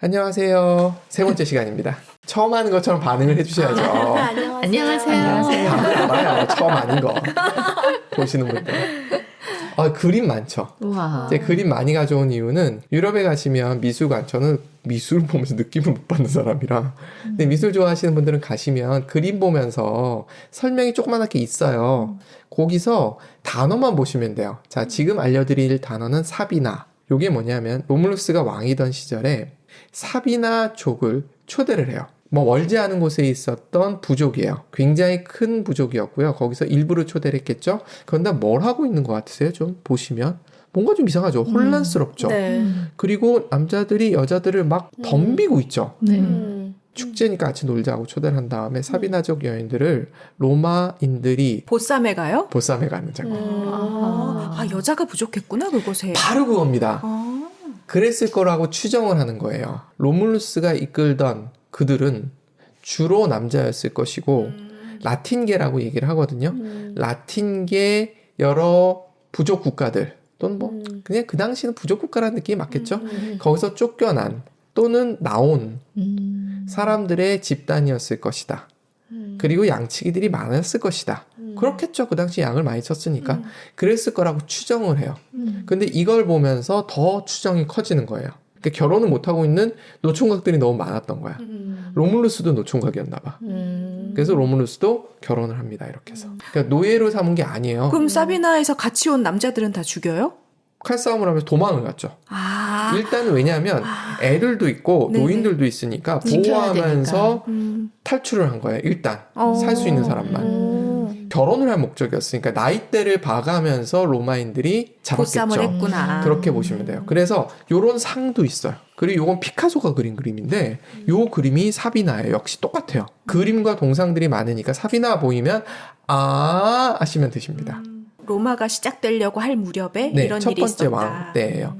안녕하세요. 세 번째 시간입니다. 처음 하는 것처럼 반응을 해주셔야죠. 안녕하세요. 다들 알아요. 처음 아닌 거. 보시는 분들. 그림 많죠. 우와. 이제 그림 많이 가져온 이유는 유럽에 가시면 미술관, 저는 미술 보면서 느낌을 못 받는 사람이라. 근데 미술 좋아하시는 분들은 가시면 그림 보면서 설명이 조그맣게 있어요. 거기서 단어만 보시면 돼요. 자, 지금 알려드릴 단어는 사비나. 요게 뭐냐면 로물루스가 왕이던 시절에 사비나족을 초대를 해요. 월제하는 곳에 있었던 부족이에요. 굉장히 큰 부족이었고요. 거기서 일부를 초대를 했겠죠. 그런데 뭘 하고 있는 것 같으세요? 좀 보시면 뭔가 좀 이상하죠. 혼란스럽죠. 네. 그리고 남자들이 여자들을 막 덤비고 있죠. 네. 축제니까 같이 놀자고 초대를 한 다음에 사비나족 여인들을 로마인들이 보쌈에 가요? 보쌈에 가는 장면. 여자가 부족했구나 그곳에. 바로 그겁니다. 그랬을 거라고 추정을 하는 거예요. 로물루스가 이끌던 그들은 주로 남자였을 것이고 라틴계라고 얘기를 하거든요. 라틴계 여러 부족 국가들 또는 그냥 그 당시는 부족 국가라는 느낌이 맞겠죠. 거기서 쫓겨난 또는 나온 사람들의 집단이었을 것이다. 그리고 양치기들이 많았을 것이다. 그렇겠죠. 그 당시 양을 많이 쳤으니까. 그랬을 거라고 추정을 해요. 근데 이걸 보면서 더 추정이 커지는 거예요. 그러니까 결혼을 못하고 있는 노총각들이 너무 많았던 거야. 로물루스도 노총각이었나 봐. 그래서 로물루스도 결혼을 합니다. 이렇게 해서. 그러니까 노예로 삼은 게 아니에요. 그럼 사비나에서 같이 온 남자들은 다 죽여요? 칼싸움을 하면서 도망을 갔죠. 일단은 왜냐하면 애들도 있고 네네. 노인들도 있으니까 지켜야 보호하면서 탈출을 한 거예요. 일단 살 수 있는 사람만. 결혼을 할 목적이었으니까 나이대를 봐가면서 로마인들이 잡았겠죠. 보쌈을 했구나. 그렇게 보시면 돼요. 그래서 요런 상도 있어요. 그리고 요건 피카소가 그린 그림인데 요 그림이 사비나예요. 역시 똑같아요. 그림과 동상들이 많으니까 사비나 보이면 하시면 되십니다. 로마가 시작되려고 할 무렵에 네, 이런 첫 일이 번째 있었다. 왕 때예요.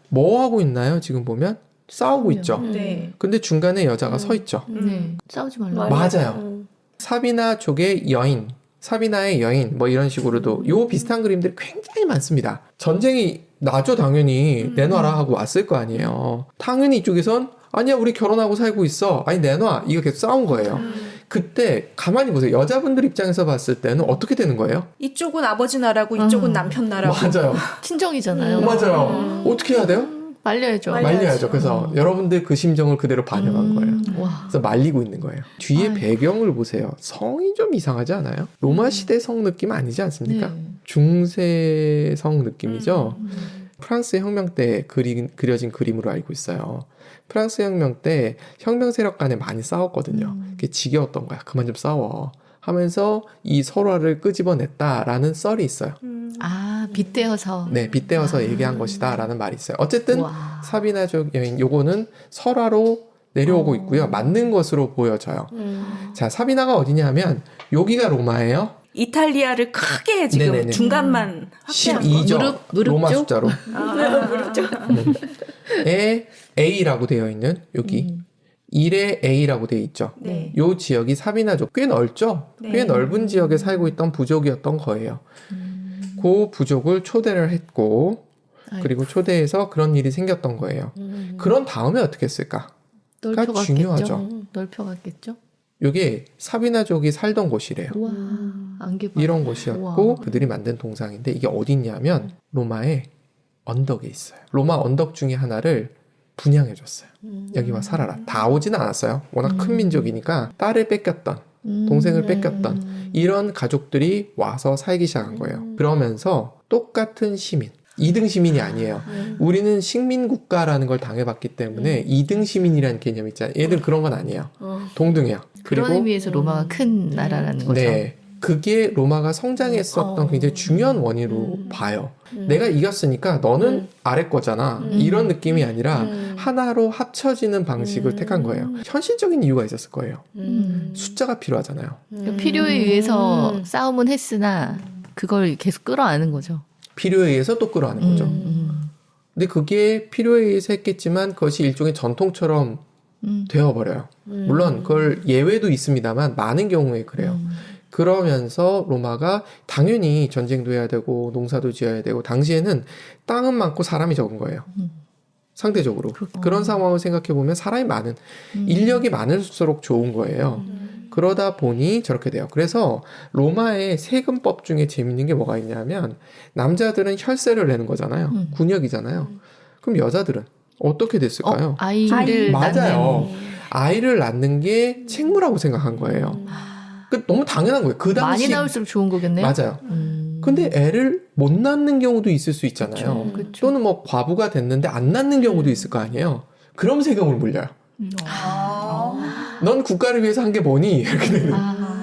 뭐 하고 있나요? 지금 보면 싸우고 있죠. 네. 근데 중간에 여자가 서 있죠. 네. 싸우지 말라. 맞아요. 사비나족의 여인, 사비나의 여인 뭐 이런 식으로도 요 비슷한 그림들이 굉장히 많습니다. 전쟁이 나죠. 당연히 내놔라 하고 왔을 거 아니에요. 당연히 이쪽에선 아니야 우리 결혼하고 살고 있어. 아니 내놔. 이거 계속 싸운 거예요. 그때 가만히 보세요. 여자분들 입장에서 봤을 때는 어떻게 되는 거예요? 이쪽은 아버지 나라고 이쪽은 남편 나라고. 맞아요. 친정이잖아요. 맞아요. 어떻게 해야 돼요? 말려야죠. 말려야죠. 그래서 여러분들 그 심정을 그대로 반영한 거예요. 와. 그래서 말리고 있는 거예요. 뒤에 배경을 보세요. 성이 좀 이상하지 않아요? 로마 시대 성 느낌 아니지 않습니까? 네. 중세성 느낌이죠. 프랑스 혁명 때 그려진 그림으로 알고 있어요. 프랑스 혁명 때 혁명 세력 간에 많이 싸웠거든요. 그게 지겨웠던 거야. 그만 좀 싸워. 하면서 이 설화를 끄집어냈다라는 썰이 있어요. 빗대어서. 네, 빗대어서 얘기한 것이다 라는 말이 있어요. 어쨌든 와. 사비나족 여인 요거는 설화로 내려오고 있고요. 맞는 것으로 보여져요. 자, 사비나가 어디냐 하면 여기가 로마예요. 이탈리아를 크게 지금 네네네. 중간만 확대한 12죠. 무릎 로마 쪽? 숫자로. 무릎죠. 에 A라고 되어 있는 여기 1에 A라고 되어 있죠. 네. 요 지역이 사비나족 꽤 넓죠. 네. 꽤 넓은 지역에 살고 있던 부족이었던 거예요. 그 부족을 초대를 했고 그리고 초대해서 그런 일이 생겼던 거예요. 그런 다음에 어떻게 했을까? 넓혀갔겠죠. 중요하죠. 넓혀갔겠죠. 이게 사비나족이 살던 곳이래요. 와. 안개봐. 이런 곳이었고 우와. 그들이 만든 동상인데 이게 어디 있냐면 로마의 언덕에 있어요. 로마 언덕 중에 하나를 분양해줬어요. 여기 와 살아라. 다 오진 않았어요. 워낙 큰 민족이니까 딸을 뺏겼던 동생을 뺏겼던 이런 가족들이 와서 살기 시작한 거예요. 그러면서 똑같은 시민 2등 시민이 아니에요. 우리는 식민국가라는 걸 당해봤기 때문에 2등 시민이라는 개념이 있잖아요. 얘들은 그런 건 아니에요. 동등해요. 그런 의미에서 로마가 큰 나라라는 거죠. 네, 그게 로마가 성장했었던 굉장히 중요한 원인으로 봐요. 내가 이겼으니까 너는 아래 거잖아. 이런 느낌이 아니라 하나로 합쳐지는 방식을 택한 거예요. 현실적인 이유가 있었을 거예요. 숫자가 필요하잖아요. 그러니까 필요에 의해서 싸움은 했으나 그걸 계속 끌어안은 거죠. 필요에 의해서 또 끌어안는 거죠. 근데 그게 필요에 의해서 했겠지만 그것이 일종의 전통처럼 되어버려요. 물론 그걸 예외도 있습니다만 많은 경우에 그래요. 그러면서 로마가 당연히 전쟁도 해야 되고 농사도 지어야 되고 당시에는 땅은 많고 사람이 적은 거예요. 상대적으로. 그런 상황을 생각해 보면 사람이 많은 인력이 많을수록 좋은 거예요. 그러다 보니 저렇게 돼요. 그래서 로마의 세금법 중에 재밌는 게 뭐가 있냐면 남자들은 혈세를 내는 거잖아요. 군역이잖아요. 그럼 여자들은 어떻게 됐을까요? 아이를 맞아요. 낳는. 아이를 낳는 게 책무라고 생각한 거예요. 그 너무 당연한 거예요. 그 당시 많이 나올수록 좋은 거겠네요. 맞아요. 근데 애를 못 낳는 경우도 있을 수 있잖아요. 그쵸. 또는 뭐 과부가 됐는데 안 낳는 경우도 있을 거 아니에요. 그럼 세금을 물려요. 넌 국가를 위해서 한 게 뭐니? 이렇게 되는.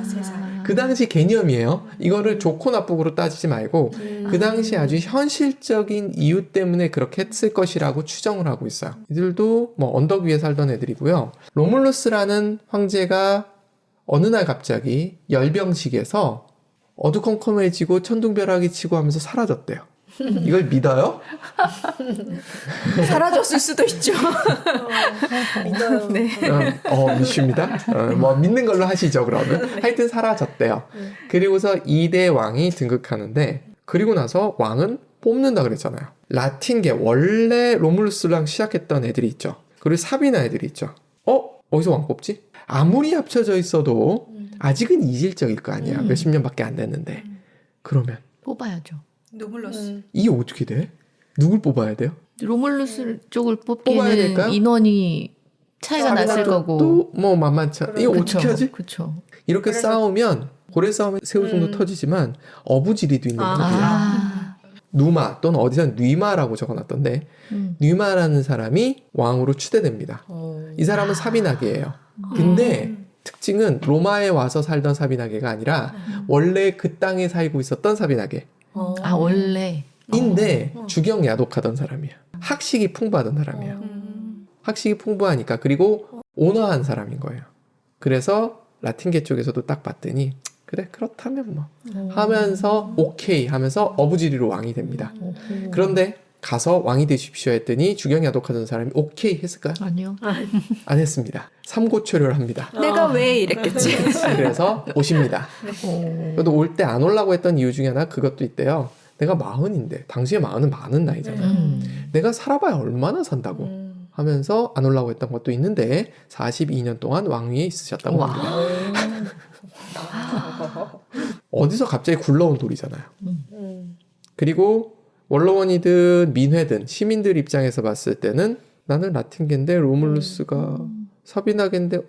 세상에. 그 당시 개념이에요. 이거를 좋고 나쁘고로 따지지 말고 그 당시 아주 현실적인 이유 때문에 그렇게 했을 것이라고 추정을 하고 있어요. 이들도 뭐 언덕 위에 살던 애들이고요. 로물루스라는 황제가 어느 날 갑자기 열병식에서 어두컴컴해지고 천둥벼락이 치고 하면서 사라졌대요. 이걸 믿어요? 사라졌을 수도 있죠. 믿어요. 네. 믿습니다. 뭐 믿는 걸로 하시죠, 그러면. 하여튼 사라졌대요. 그리고서 2대 왕이 등극하는데, 그리고 나서 왕은 뽑는다 그랬잖아요. 라틴계, 원래 로물루스랑 시작했던 애들이 있죠. 그리고 사비나 애들이 있죠. 어디서 왕 뽑지? 아무리 합쳐져 있어도 아직은 이질적일 거 아니야. 몇십 년밖에 안 됐는데. 그러면 뽑아야죠. 노블러스. 이게 어떻게 돼? 누굴 뽑아야 돼요? 로물루스 쪽을 뽑아야 될까요? 뽑기에는 인원이 차이가 났을 거고. 또뭐 만만치 않. 이거 어떻게 하지? 그쵸. 이렇게 그래서- 싸우면 고래 싸움에 새우등도 터지지만 어부지리도 있는 법이에요. 누마 또는 어디선 뉘마라고 적어놨던데 뉘마라는 사람이 왕으로 추대됩니다. 이 사람은 사비나게예요. 근데 특징은 로마에 와서 살던 사비나게가 아니라 원래 그 땅에 살고 있었던 사비나게. 원래. 인데 주경 야독하던 사람이야. 학식이 풍부하던 사람이야. 학식이 풍부하니까 그리고 온화한 사람인 거예요. 그래서 라틴계 쪽에서도 딱 봤더니 그래 그렇다면 뭐 하면서 오케이 하면서 어부지리로 왕이 됩니다. 그런데 가서 왕이 되십시오 했더니 주경 야독하던 사람이 오케이 했을까요? 아니요. 안 했습니다. 삼고초려를 합니다. 내가 왜 이랬겠지? 그래서 오십니다. 그래도 올 때 안 오려고 했던 이유 중에 하나 그것도 있대요. 내가 40인데 당시에 40은 많은 나이잖아요. 내가 살아봐야 얼마나 산다고 하면서 안 오려고 했던 것도 있는데 42년 동안 왕위에 있으셨다고 합니다. 어디서 갑자기 굴러온 돌이잖아요. 그리고 원로원이든 민회든 시민들 입장에서 봤을 때는 나는 라틴계인데 로물루스가 사비나계인데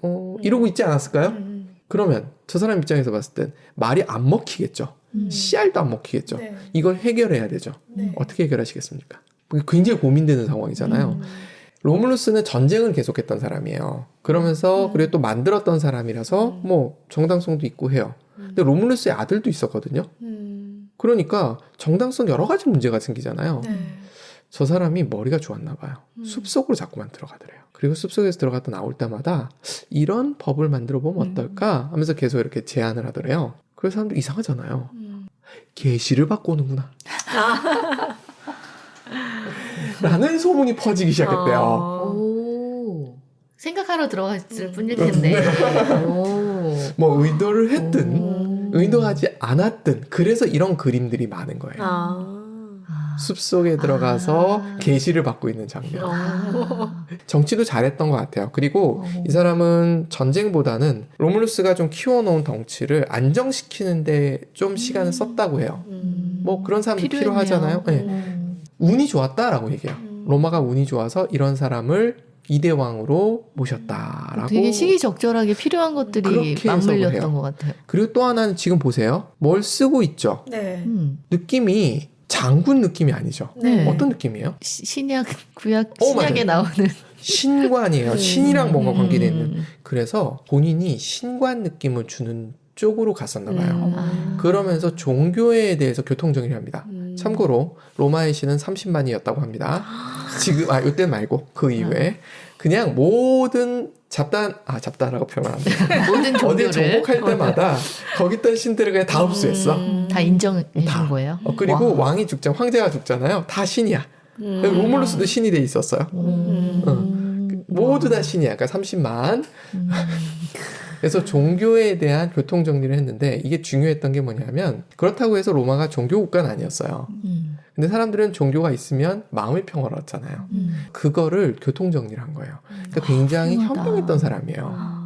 이러고 있지 않았을까요? 그러면 저 사람 입장에서 봤을 땐 말이 안 먹히겠죠. 씨알도 안 먹히겠죠. 네. 이걸 해결해야 되죠. 네. 어떻게 해결하시겠습니까? 굉장히 고민되는 상황이잖아요. 로물루스는 전쟁을 계속했던 사람이에요. 그러면서 그리고 또 만들었던 사람이라서 뭐 정당성도 있고 해요. 근데 로물루스의 아들도 있었거든요. 그러니까 정당성 여러 가지 문제가 생기잖아요. 네. 저 사람이 머리가 좋았나 봐요. 숲속으로 자꾸만 들어가더래요. 그리고 숲속에서 들어갔다 나올 때마다 이런 법을 만들어 보면 어떨까 하면서 계속 이렇게 제안을 하더래요. 그래서 사람들 이상하잖아요. 계시를 받고 오는구나. 라는 소문이 퍼지기 시작했대요. 오. 생각하러 들어갔을 뿐일 텐데. 오. 뭐 의도를 했든 의도하지 않았든 그래서 이런 그림들이 많은 거예요. 숲속에 들어가서 계시를 받고 있는 장면. 정치도 잘했던 것 같아요. 그리고 이 사람은 전쟁보다는 로물루스가 좀 키워놓은 덩치를 안정시키는데 좀 시간을 썼다고 해요. 뭐 그런 사람도 필요하잖아요. 네. 운이 좋았다라고 얘기해요. 로마가 운이 좋아서 이런 사람을 2대 왕으로 모셨다라고. 되게 시기적절하게 필요한 것들이 그렇게 해석을 해요. 맞물렸던 것 같아요. 그리고 또 하나는 지금 보세요. 뭘 쓰고 있죠. 네. 느낌이 장군 느낌이 아니죠. 네. 어떤 느낌이에요? 신약, 구약, 맞아요. 신약에 나오는. 신관이에요. 신이랑 뭔가 관계되어 있는. 그래서 본인이 신관 느낌을 주는 쪽으로 갔었나 봐요. 그러면서 종교에 대해서 교통정리를 합니다. 참고로 로마의 신은 30만이었다고 합니다. 지금 이때 말고 그 이후에 그냥 모든 잡다라고 표현 안 돼. 모든 어딜 종교를 정복할 때마다 거기 있던 신들을 그냥 다 흡수했어. 다 인정해 준 다. 거예요. 그리고 왕이 죽잖아, 황제가 죽잖아요. 다 신이야. 로물루스도 신이 돼 있었어요. 모두 다 신이야. 그러니까 30만. 그래서 종교에 대한 교통 정리를 했는데 이게 중요했던 게 뭐냐면 그렇다고 해서 로마가 종교 국가는 아니었어요. 근데 사람들은 종교가 있으면 마음이 평화롭잖아요. 그거를 교통정리를 한 거예요. 그러니까 굉장히 훌륭하다. 현명했던 사람이에요.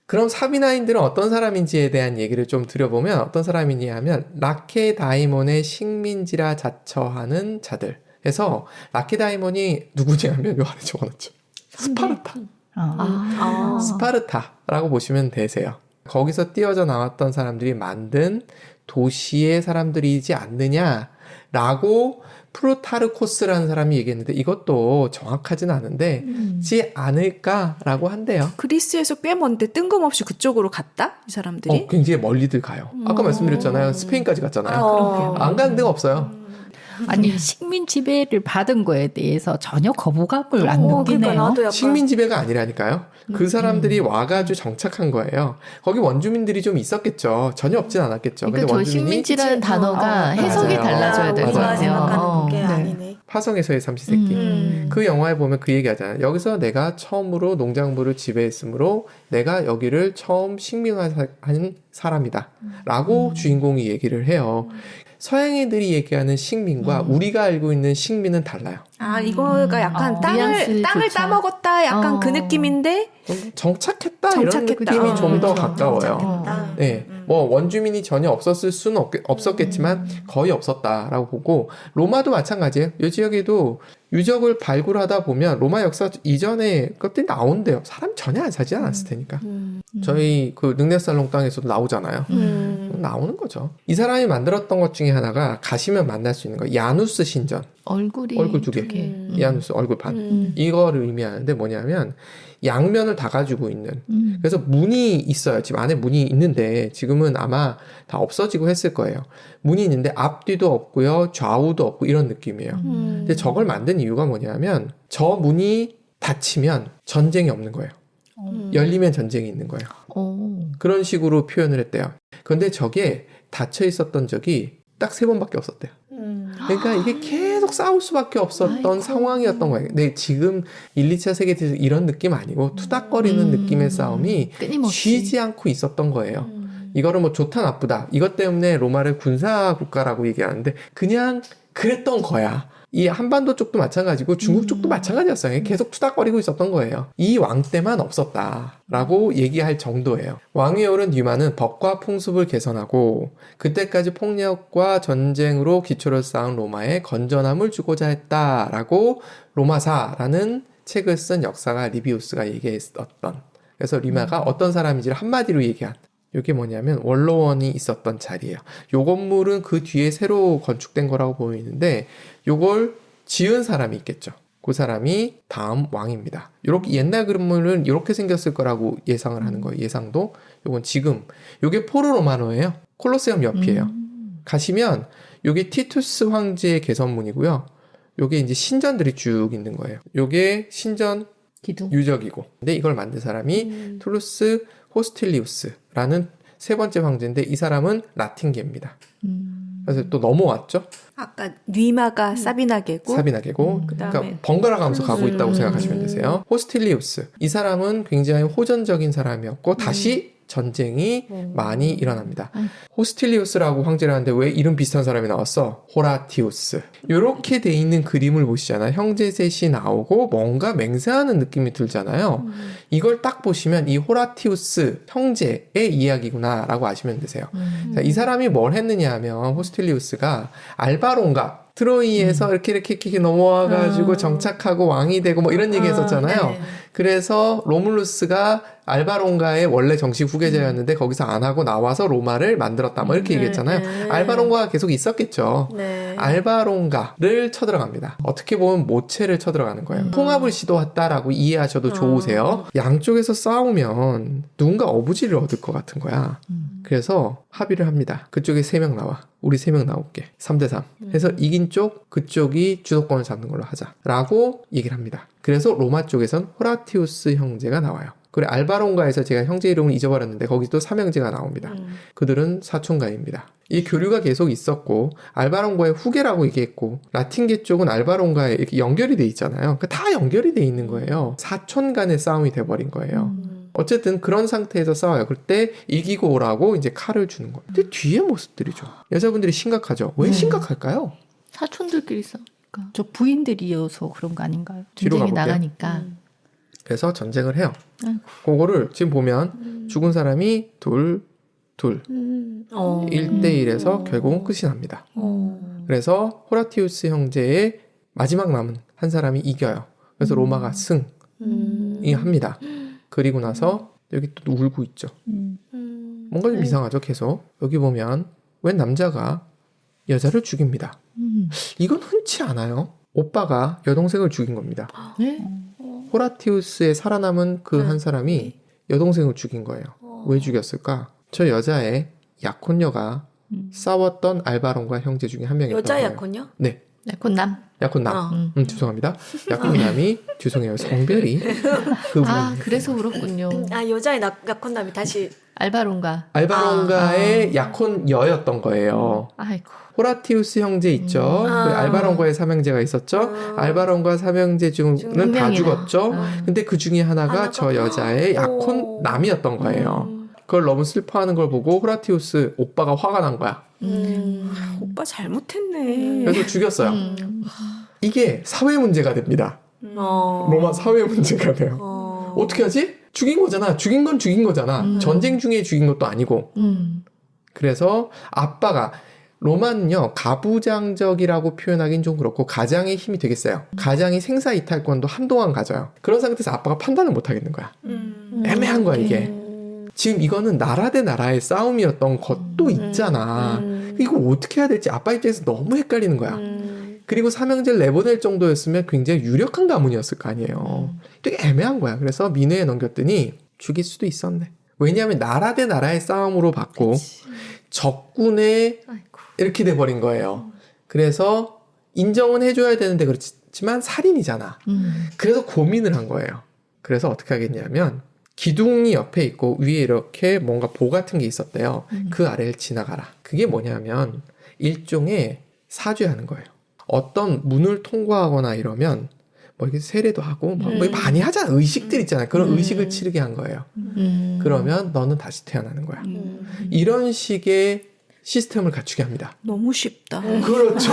그럼 사비나인들은 어떤 사람인지에 대한 얘기를 좀 드려보면 어떤 사람이냐 하면 라케다이몬의 식민지라 자처하는 자들. 해서 라케다이몬이 누구냐면 요 안에 적어놨죠. 스파르타. 스파르타라고 보시면 되세요. 거기서 띄어져 나왔던 사람들이 만든 도시의 사람들이지 않느냐라고 프루타르코스라는 사람이 얘기했는데 이것도 정확하진 않은데지 않을까라고 한대요. 그리스에서 꽤 먼데 뜬금없이 그쪽으로 갔다? 이 사람들이? 굉장히 멀리들 가요. 아까 말씀드렸잖아요. 스페인까지 갔잖아요. 안 가는 데가 없어요. 아니 식민 지배를 받은 거에 대해서 전혀 거부감을 안 느끼네요. 그러니까 나도 약간 식민 지배가 아니라니까요. 그 사람들이 와가지고 정착한 거예요. 거기 원주민들이 좀 있었겠죠. 전혀 없진 않았겠죠. 그러니까 저 식민지라는 단어가 해석이 맞아요. 달라져야 될 것 맞아요. 같아요. 생각하는 게 네. 아니네. 화성에서의 삼시세끼. 그 영화에 보면 그 얘기 하잖아요. 여기서 내가 처음으로 농장부를 지배했으므로 내가 여기를 처음 식민화한 사람이다. 라고 주인공이 얘기를 해요. 서양인들이 얘기하는 식민과 우리가 알고 있는 식민은 달라요. 이거가 약간 땅을 뉘앙스조차. 따먹었다 약간 그 느낌인데 정착했다, 정착했다. 이런 느낌이 좀 더 그렇죠. 가까워요. 네, 뭐 원주민이 전혀 없었을 수는 없었겠지만 거의 없었다라고 보고 로마도 마찬가지예요. 이 지역에도 유적을 발굴하다 보면 로마 역사 이전에 것들이 나온대요. 사람 전혀 안 사지 않았을 테니까. 저희 그 르네살롱 땅에서도 나오잖아요. 나오는 거죠. 이 사람이 만들었던 것 중에 하나가 가시면 만날 수 있는 거 야누스 신전. 얼굴 두 개. 야누스 얼굴 반. 이거를 의미하는데 뭐냐면 양면을 다 가지고 있는. 그래서 문이 있어요. 집 안에 문이 있는데 지금은 아마 다 없어지고 했을 거예요. 문이 있는데 앞뒤도 없고요. 좌우도 없고 이런 느낌이에요. 근데 저걸 만든 이유가 뭐냐면 저 문이 닫히면 전쟁이 없는 거예요. 열리면 전쟁이 있는 거예요. 그런 식으로 표현을 했대요. 그런데 저게 닫혀 있었던 적이 딱 3번밖에 없었대요. 그러니까 이게 계속 싸울 수밖에 없었던 상황이었던 거예요. 근데 지금 1, 2차 세계대전 이런 느낌 아니고 투닥거리는 느낌의 싸움이 끊임없이. 쉬지 않고 있었던 거예요. 이거를 뭐 좋다 나쁘다 이것 때문에 로마를 군사 국가라고 얘기하는데 그냥 그랬던 거야. 이 한반도 쪽도 마찬가지고 중국 쪽도 마찬가지였어요. 계속 투닥거리고 있었던 거예요. 이 왕 때만 없었다라고 얘기할 정도예요. 왕위 오른 뒤만은 법과 풍습을 개선하고 그때까지 폭력과 전쟁으로 기초를 쌓은 로마에 건전함을 주고자 했다라고 로마사라는 책을 쓴 역사가 리비우스가 얘기했었던. 그래서 리마가 어떤 사람인지를 한마디로 얘기한. 이게 뭐냐면 원로원이 있었던 자리예요. 요 건물은 그 뒤에 새로 건축된 거라고 보이는데 요걸 지은 사람이 있겠죠. 그 사람이 다음 왕입니다. 요렇게 옛날 건물은 이렇게 생겼을 거라고 예상을 하는 거예요. 예상도. 요건 지금 요게 포르 로마노예요. 콜로세움 옆이에요. 가시면 요게 티투스 황제의 개선문이고요. 요게 이제 신전들이 쭉 있는 거예요. 요게 신전 기둥. 유적이고. 근데 이걸 만든 사람이 투루스 호스틸리우스라는 3번째 황제인데 이 사람은 라틴계입니다. 그래서 또 넘어왔죠. 아까 뉘마가 사비나게고 사비나게고. 그다음에 그러니까 번갈아 가면서 가고 있다고 생각하시면 되세요. 호스틸리우스. 이 사람은 굉장히 호전적인 사람이었고 다시 전쟁이 많이 일어납니다. 호스틸리우스라고 황제를 하는데 왜 이름 비슷한 사람이 나왔어? 호라티우스. 이렇게 돼 있는 그림을 보시잖아요. 형제 셋이 나오고 뭔가 맹세하는 느낌이 들잖아요. 이걸 딱 보시면 이 호라티우스 형제의 이야기구나 라고 아시면 되세요. 자, 이 사람이 뭘 했느냐 하면 호스틸리우스가 알바론가 트로이에서 이렇게 넘어와가지고 정착하고 왕이 되고 뭐 이런 얘기 했었잖아요. 그래서 로물루스가 알바론가의 원래 정식 후계자였는데 거기서 안 하고 나와서 로마를 만들었다. 뭐 이렇게 얘기했잖아요. 알바론가가 계속 있었겠죠. 알바론가를 쳐들어갑니다. 어떻게 보면 모체를 쳐들어가는 거예요. 통합을 시도했다라고 이해하셔도 좋으세요. 양쪽에서 싸우면 누군가 어부지를 얻을 것 같은 거야. 그래서 합의를 합니다. 그쪽에 3명 나와. 우리 3명 나올게. 3대3. 해서 이긴 쪽, 그쪽이 주도권을 잡는 걸로 하자. 라고 얘기를 합니다. 그래서 로마 쪽에선 호라티우스 형제가 나와요. 그리고 알바론가에서 제가 형제 이름을 잊어버렸는데 거기 또 삼형제가 나옵니다. 그들은 사촌가입니다. 이 교류가 계속 있었고 알바론가의 후계라고 얘기했고 라틴계 쪽은 알바론가에 이렇게 연결이 돼 있잖아요. 그러니까 다 연결이 돼 있는 거예요. 사촌 간의 싸움이 돼버린 거예요. 어쨌든 그런 상태에서 싸워요. 그때 이기고 오라고 이제 칼을 주는 거예요. 근데 뒤에 모습들이죠. 여자분들이 심각하죠. 왜 심각할까요? 사촌들끼리 싸우니까. 저 부인들이어서 그런 거 아닌가요? 뒤로 전쟁에 가볼게요. 나가니까. 그래서 전쟁을 해요. 아이고. 그거를 지금 보면 죽은 사람이 둘, 1대1에서 결국은 끝이 납니다. 그래서 호라티우스 형제의 마지막 남은 한 사람이 이겨요. 그래서 로마가 승이 합니다. 그리고 나서 여기 또 울고 있죠. 뭔가 좀 이상하죠, 계속. 여기 보면 웬 남자가 여자를 죽입니다. 이건 흔치 않아요. 오빠가 여동생을 죽인 겁니다. 네? 호라티우스의 살아남은 그 한 사람이 여동생을 죽인 거예요. 왜 죽였을까? 저 여자의 약혼녀가 싸웠던 알바론과 형제 중에 한 명이었던 여자 거예요. 약혼요? 네. 약혼남. 약혼남. 죄송합니다. 약혼남이 죄송해요. 성별이 그분. 그래서 그렇군요. 아 여자의 약혼남이 다시 알바론가. 알바론가의 약혼여였던 거예요. 아이고. 호라티우스 형제 있죠. 그 알바론과의 삼형제가 있었죠. 알바론과 삼형제 중은 다 명이나. 죽었죠. 근데 그 중에 하나가 저 여자의 약혼남이었던 거예요. 그걸 너무 슬퍼하는 걸 보고 호라티우스 오빠가 화가 난 거야. 오빠 잘못했네. 그래서 죽였어요. 이게 사회 문제가 됩니다. 로마 사회 문제가 돼요. 어떻게 하지? 죽인 거잖아. 죽인 건 죽인 거잖아. 전쟁 중에 죽인 것도 아니고. 그래서 아빠가 로마는요 가부장적이라고 표현하기는 좀 그렇고 가장의 힘이 되게 세요. 가장이 생사이탈권도 한동안 가져요. 그런 상태에서 아빠가 판단을 못 하겠는 거야. 애매한 거야 이게. 지금 이거는 나라 대 나라의 싸움이었던 것도 있잖아. 이거 어떻게 해야 될지 아빠 입장에서 너무 헷갈리는 거야. 그리고 삼형제를 내보낼 정도였으면 굉장히 유력한 가문이었을 거 아니에요. 되게 애매한 거야. 그래서 민회에 넘겼더니 죽일 수도 있었네. 왜냐하면 나라 대 나라의 싸움으로 받고 적군의 이렇게 돼버린 거예요. 그래서 인정은 해줘야 되는데 그렇지만 살인이잖아. 그래서 고민을 한 거예요. 그래서 어떻게 하겠냐면 기둥이 옆에 있고 위에 이렇게 뭔가 보 같은 게 있었대요. 그 아래를 지나가라. 그게 뭐냐면 일종의 사죄하는 거예요. 어떤 문을 통과하거나 이러면 뭐 이렇게 세례도 하고 뭐 많이 하잖아. 의식들 있잖아요. 그런 의식을 치르게 한 거예요. 그러면 너는 다시 태어나는 거야. 이런 식의 시스템을 갖추게 합니다. 너무 쉽다. 그렇죠.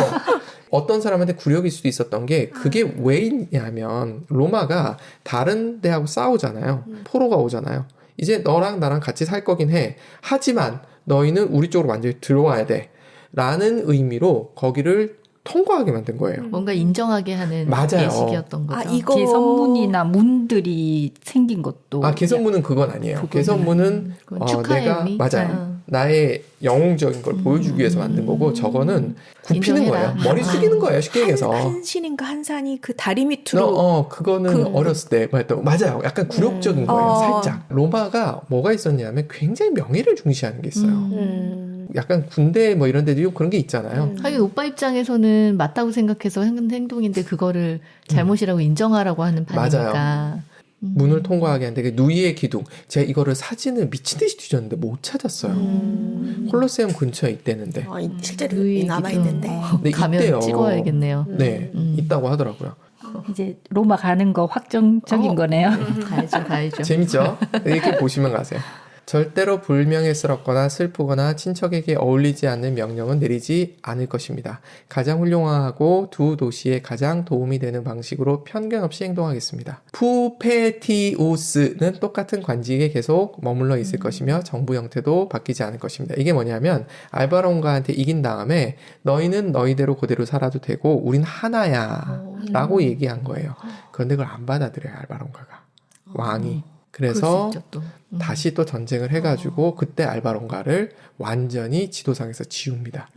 어떤 사람한테 굴욕일 수도 있었던 게 그게 왜 있냐면 로마가 다른 데하고 싸우잖아요. 포로가 오잖아요. 이제 너랑 나랑 같이 살 거긴 해. 하지만 너희는 우리 쪽으로 완전히 들어와야 돼. 라는 의미로 거기를 통과하게 만든 거예요. 뭔가 인정하게 하는 맞아요. 예식이었던 거죠. 이거 개선문이나 문들이 생긴 것도 개선문은 그건 아니에요. 개선문은 그건 축하의 내가 의미? 맞아요. 나의 영웅적인 걸 보여주기 위해서 만든 거고 저거는 굽히는 인정해라. 거예요. 머리 숙이는 거예요. 쉽게 얘기해서. 한신인가 한산이 그 다리 밑으로 그거는 어렸을 때 뭐였던 맞아요. 약간 굴욕적인 거예요. 살짝. 로마가 뭐가 있었냐면 굉장히 명예를 중시하는 게 있어요. 약간 군대 뭐 이런 데도 그런 게 있잖아요. 하긴 오빠 입장에서는 맞다고 생각해서 한 행동인데 그거를 잘못이라고 인정하라고 하는 판이니까. 문을 통과하게 하는데 누이의 기둥. 제가 이거를 사진을 미친 듯이 뒤졌는데 못 찾았어요. 콜로세움 근처에 있대는데. 실제로 누이 남아 기둥. 있는데. 네, 가면 있대요. 찍어야겠네요. 네, 있다고 하더라고요. 이제 로마 가는 거 확정적인 거네요. 가야죠. 재밌죠? 이렇게 보시면 가세요. 절대로 불명예스럽거나 슬프거나 친척에게 어울리지 않는 명령은 내리지 않을 것입니다. 가장 훌륭하고 두 도시에 가장 도움이 되는 방식으로 편견 없이 행동하겠습니다. 푸페티우스는 똑같은 관직에 계속 머물러 있을 것이며 정부 형태도 바뀌지 않을 것입니다. 이게 뭐냐면 알바론가한테 이긴 다음에 너희는 너희대로 그대로 살아도 되고 우린 하나야 라고 얘기한 거예요. 그런데 그걸 안 받아들여요. 알바론가가. 왕이. 그래서 다시 또 전쟁을 해가지고 그때 알바론가를 완전히 지도상에서 지웁니다.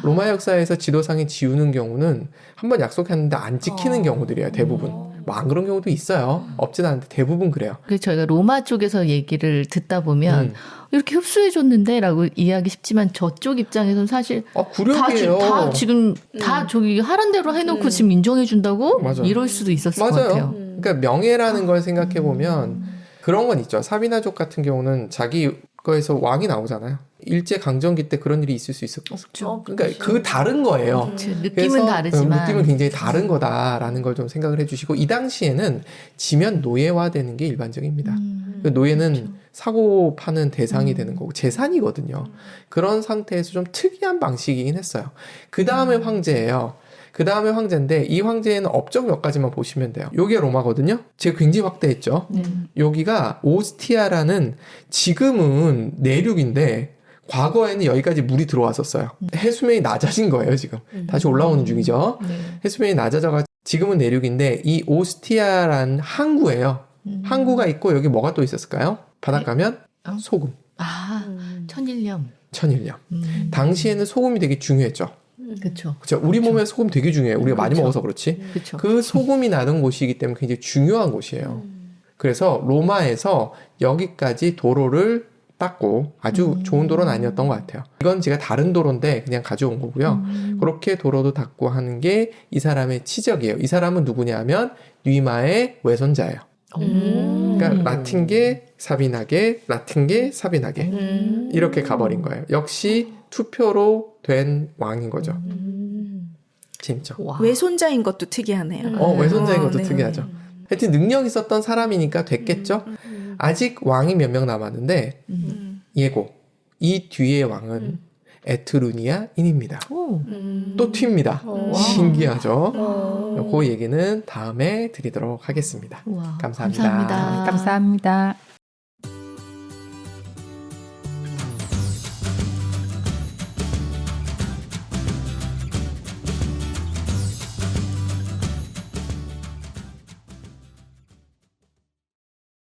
로마 역사에서 지도상에 지우는 경우는 한번 약속했는데 안 지키는 경우들이에요. 대부분. 뭐 안 그런 경우도 있어요. 없진 않은데 대부분 그래요. 그래서 저희가 로마 쪽에서 얘기를 듣다 보면 이렇게 흡수해줬는데 라고 이해하기 쉽지만 저쪽 입장에서는 사실 굴욕이에요. 다 지금 다 저기 하란 대로 해놓고 지금 인정해준다고? 맞아. 이럴 수도 있었을 것 같아요. 그러니까 명예라는 걸 생각해보면 그런 건 있죠. 사비나족 같은 경우는 자기 거에서 왕이 나오잖아요. 일제 강점기 때 그런 일이 있을 수 있었죠. 그러니까 그 다른 거예요. 느낌은 다르지만 느낌은 굉장히 다른 거다라는 걸 좀 생각을 해주시고 이 당시에는 지면 노예화되는 게 일반적입니다. 그 노예는 사고 파는 대상이 되는 거고 재산이거든요. 그런 상태에서 좀 특이한 방식이긴 했어요. 그 다음에 황제예요. 그 다음에 황제인데 이 황제에는 업적 몇 가지만 보시면 돼요. 요게 로마거든요. 제가 굉장히 확대했죠. 여기가 오스티아라는 지금은 내륙인데 과거에는 여기까지 물이 들어왔었어요. 해수면이 낮아진 거예요, 지금. 다시 올라오는 중이죠. 네. 해수면이 낮아져가 지금은 내륙인데 이 오스티아라는 항구예요. 항구가 있고 여기 뭐가 또 있었을까요? 바닷 가면 어? 소금, 아, 천일염. 천일염. 당시에는 소금이 되게 중요했죠. 그렇죠. 그렇죠. 우리 몸에 소금 되게 중요해요. 우리가 많이 그렇죠. 먹어서 그렇지. 그렇죠. 그 소금이 나는 곳이기 때문에 굉장히 중요한 곳이에요. 그래서 로마에서 여기까지 도로를 닦고 아주 좋은 도로는 아니었던 것 같아요. 이건 제가 다른 도로인데 그냥 가져온 거고요. 그렇게 도로도 닦고 하는 게 이 사람의 치적이에요. 이 사람은 누구냐 하면 뉴이마의 외손자예요. 그러니까 라틴계, 사비나계, 라틴계, 사비나계 이렇게 가버린 거예요. 역시 투표로 된 왕인 거죠. 재밌죠? 와. 외손자인 것도 특이하네요. 외손자인 것도 네. 특이하죠. 하여튼 능력 있었던 사람이니까 됐겠죠? 아직 왕이 몇 명 남았는데 예고. 이 뒤의 왕은 에트루니아인입니다. 오. 또 튑니다. 와. 신기하죠? 그 얘기는 다음에 드리도록 하겠습니다. 와. 감사합니다. 감사합니다. 감사합니다.